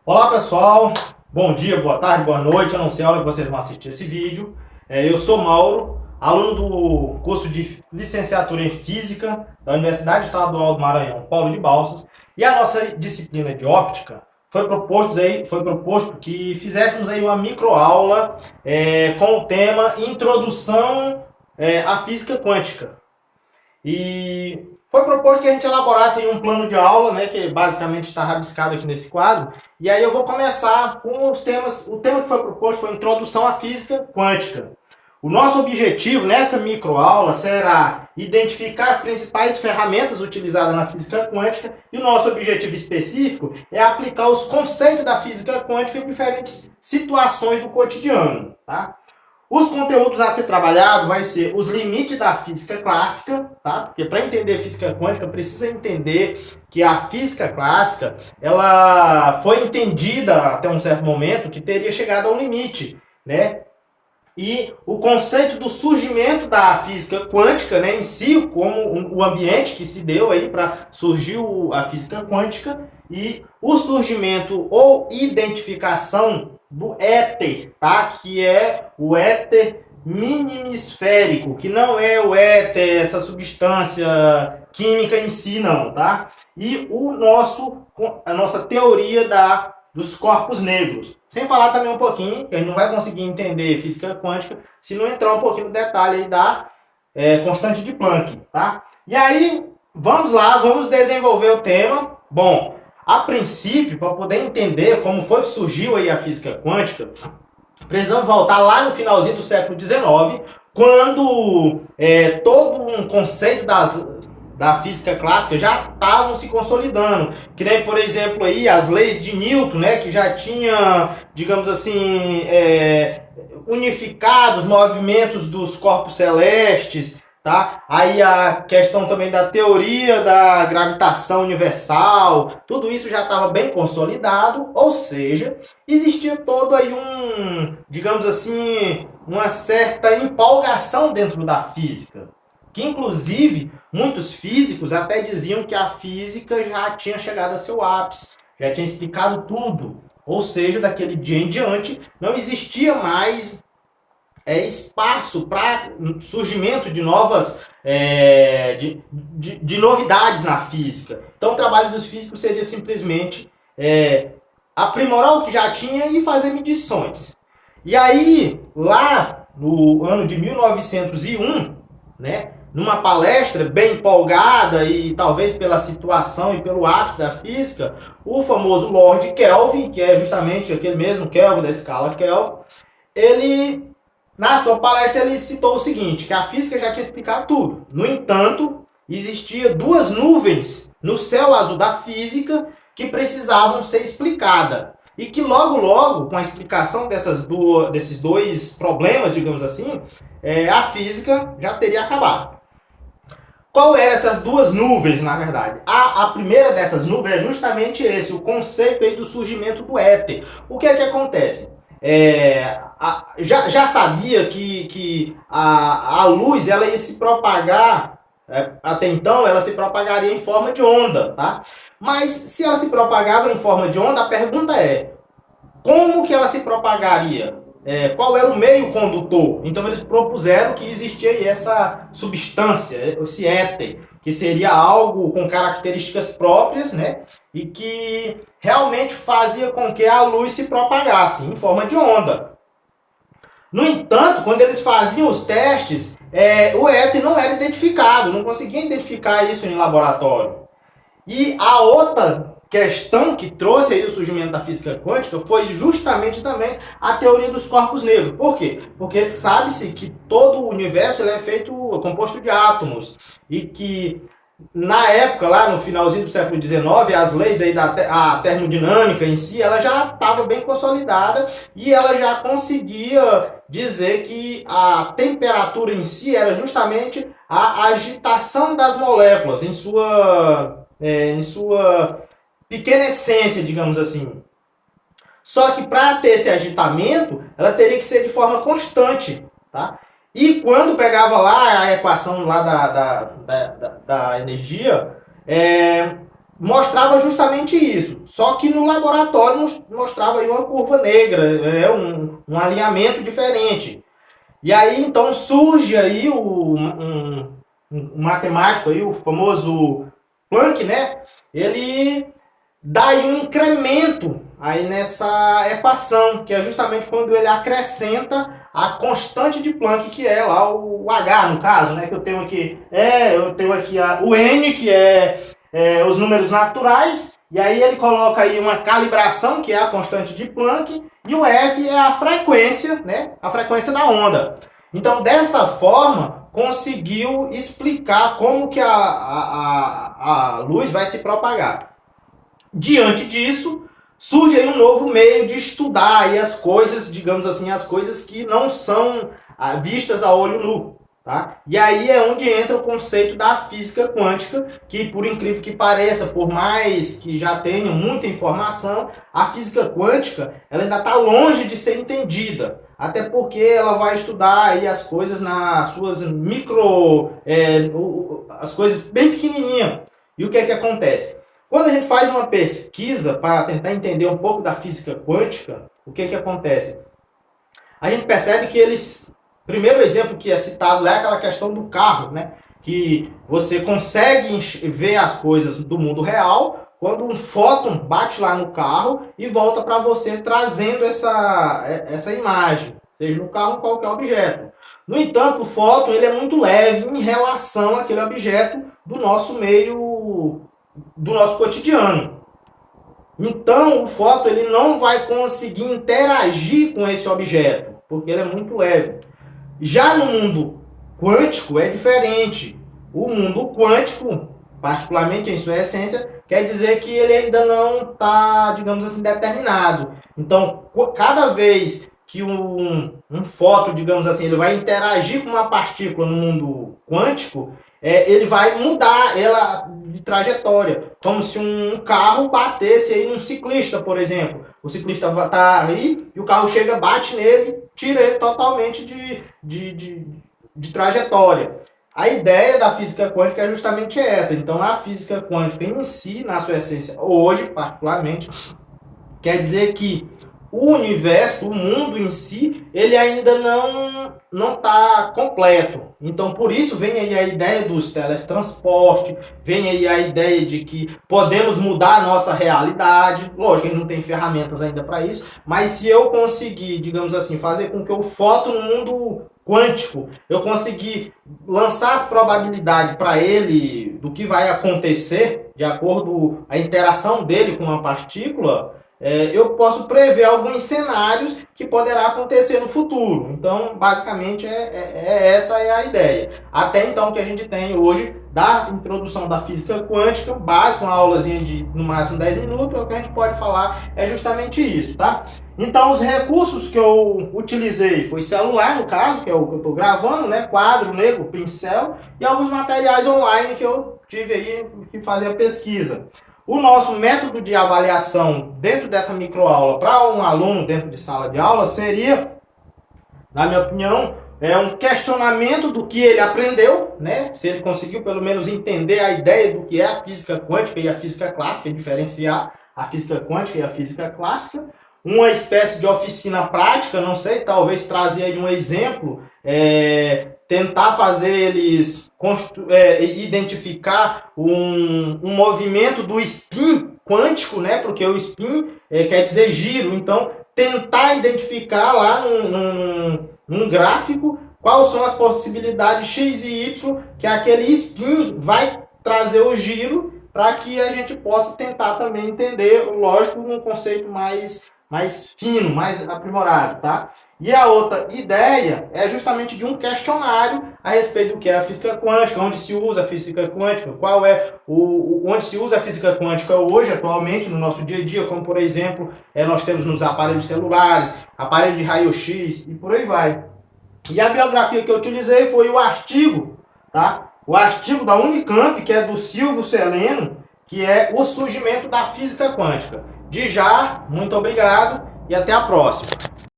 Olá pessoal, bom dia, boa tarde, boa noite. Eu não sei a hora que vocês vão assistir esse vídeo. Eu sou Mauro, aluno do curso de licenciatura em Física da Universidade Estadual do Maranhão, Paulo de Balsas. E a nossa disciplina de óptica foi proposto que fizéssemos aí uma microaula com o tema Introdução à Física Quântica. E foi proposto que a gente elaborasse um plano de aula, né, que basicamente está rabiscado aqui nesse quadro. E aí eu vou começar com os temas. O tema que foi proposto foi Introdução à Física Quântica. O nosso objetivo nessa microaula será identificar as principais ferramentas utilizadas na física quântica e o nosso objetivo específico é aplicar os conceitos da física quântica em diferentes situações do cotidiano, tá? Os conteúdos a ser trabalhado vai ser os limites da física clássica, tá? Porque para entender física quântica precisa entender que a física clássica ela foi entendida até um certo momento que teria chegado a um limite, né? E o conceito do surgimento da física quântica, né, em si, como o ambiente que se deu aí para surgir a física quântica e o surgimento ou identificação do éter, tá? Que é o éter minimisférico, que não é o éter, essa substância química em si, não, tá? E a nossa teoria dos corpos negros. Sem falar também um pouquinho, que a gente não vai conseguir entender física quântica se não entrar um pouquinho no detalhe aí da constante de Planck, tá? E aí, vamos lá, vamos desenvolver o tema. Bom, a princípio, para poder entender como foi que surgiu aí a física quântica, precisamos voltar lá no finalzinho do século XIX, quando todo um conceito da física clássica já estavam se consolidando. Que nem, por exemplo, aí, as leis de Newton, né, que já tinha, digamos assim, unificado os movimentos dos corpos celestes, tá? Aí a questão também da teoria da gravitação universal, tudo isso já estava bem consolidado, ou seja, existia todo aí digamos assim, uma certa empolgação dentro da física. Que inclusive muitos físicos até diziam que a física já tinha chegado a seu ápice, já tinha explicado tudo. Ou seja, daquele dia em diante não existia mais espaço para surgimento de novas de novidades na física. Então o trabalho dos físicos seria simplesmente aprimorar o que já tinha e fazer medições. E aí, lá no ano de 1901, né, numa palestra bem empolgada e talvez pela situação e pelo ápice da física, o famoso Lord Kelvin, que é justamente aquele mesmo Kelvin da escala Kelvin, ele, na sua palestra, ele citou o seguinte, que a física já tinha explicado tudo. No entanto, existia duas nuvens no céu azul da física que precisavam ser explicadas. E que logo, logo, com a explicação desses dois problemas, digamos assim, a física já teria acabado. Qual eram essas duas nuvens, na verdade? A primeira dessas nuvens é justamente esse, o conceito aí do surgimento do éter. O que é que acontece? Já sabia que a luz ela ia se propagar, até então ela se propagaria em forma de onda, tá? Mas se ela se propagava em forma de onda, a pergunta é, como que ela se propagaria? Qual era o meio condutor? Então eles propuseram que existia aí essa substância, esse éter, que seria algo com características próprias, né? E que realmente fazia com que a luz se propagasse em forma de onda. No entanto, quando eles faziam os testes, o éter não era identificado, não conseguia identificar isso em laboratório. E a outra questão que trouxe aí o surgimento da física quântica foi justamente também a teoria dos corpos negros. Por quê? Porque sabe-se que todo o universo ele é composto de átomos e que na época, lá no finalzinho do século XIX, as leis aí a termodinâmica em si, ela já estava bem consolidada e ela já conseguia dizer que a temperatura em si era justamente a agitação das moléculas em sua pequena essência, digamos assim. Só que para ter esse agitamento, ela teria que ser de forma constante, tá? E quando pegava lá a equação lá da energia, mostrava justamente isso. Só que no laboratório mostrava aí uma curva negra, um alinhamento diferente. E aí então surge aí um matemático aí, o famoso Planck, né? Ele dá aí um incremento aí nessa equação, que é justamente quando ele acrescenta a constante de Planck, que é lá o H, no caso, né? Que eu tenho aqui, o N, que é os números naturais, e aí ele coloca aí uma calibração, que é a constante de Planck, e o F é a frequência, né? A frequência da onda. Então, dessa forma, conseguiu explicar como que a luz vai se propagar. Diante disso, surge aí um novo meio de estudar aí as coisas, digamos assim, as coisas que não são vistas a olho nu. Tá? E aí é onde entra o conceito da física quântica, que por incrível que pareça, por mais que já tenha muita informação, a física quântica ela ainda está longe de ser entendida. Até porque ela vai estudar aí as coisas nas suas as coisas bem pequenininhas. E o que é que acontece? Quando a gente faz uma pesquisa para tentar entender um pouco da física quântica, o que é que acontece? A gente percebe que primeiro exemplo que é citado é aquela questão do carro, né? Que você consegue ver as coisas do mundo real quando um fóton bate lá no carro e volta para você trazendo essa imagem, seja no carro ou qualquer objeto. No entanto, o fóton ele é muito leve em relação àquele objeto do nosso meio, do nosso cotidiano. Então, o fóton ele não vai conseguir interagir com esse objeto, porque ele é muito leve. Já no mundo quântico é diferente. O mundo quântico, particularmente em sua essência, quer dizer que ele ainda não está, digamos assim, determinado. Então, cada vez que um fóton, digamos assim, ele vai interagir com uma partícula no mundo quântico, ele vai mudar ela de trajetória. Como se um carro batesse aí num ciclista, por exemplo. O ciclista está aí e o carro chega, bate nele e tira ele totalmente de trajetória. A ideia da física quântica é justamente essa. Então, a física quântica em si, na sua essência, hoje, particularmente, quer dizer que o universo, o mundo em si, ele ainda não está completo. Então, por isso, vem aí a ideia dos teletransporte, vem aí a ideia de que podemos mudar a nossa realidade. Lógico, a gente não tem ferramentas ainda para isso, mas se eu conseguir, digamos assim, fazer com que o fóton no mundo quântico, eu conseguir lançar as probabilidades para ele do que vai acontecer, de acordo com a interação dele com uma partícula, eu posso prever alguns cenários que poderá acontecer no futuro. Então, basicamente, essa é a ideia. Até então, o que a gente tem hoje da introdução da física quântica, básica, uma aulazinha de no máximo 10 minutos, o que a gente pode falar é justamente isso, tá? Então, os recursos que eu utilizei foi celular, no caso, que é o que eu estou gravando, né? Quadro negro, pincel, e alguns materiais online que eu tive aí que fazer a pesquisa. O nosso método de avaliação dentro dessa microaula para um aluno dentro de sala de aula seria, na minha opinião, um questionamento do que ele aprendeu, né? Se ele conseguiu pelo menos entender a ideia do que é a física quântica e a física clássica, e diferenciar a física quântica e a física clássica. Uma espécie de oficina prática, não sei, talvez trazer aí um exemplo, tentar fazer eles identificar um movimento do spin quântico, né? Porque o spin quer dizer giro. Então, tentar identificar lá num gráfico quais são as possibilidades x e y que aquele spin vai trazer o giro para que a gente possa tentar também entender, lógico, um conceito mais fino, mais aprimorado, tá? E a outra ideia é justamente de um questionário a respeito do que é a física quântica, onde se usa a física quântica, qual é onde se usa a física quântica hoje, atualmente, no nosso dia a dia, como por exemplo, nós temos nos aparelhos celulares, aparelho de raio-x e por aí vai. E a biografia que eu utilizei foi o artigo, tá? O artigo da Unicamp, que é do Silvio Celeno, que é o surgimento da física quântica. De já, muito obrigado e até a próxima.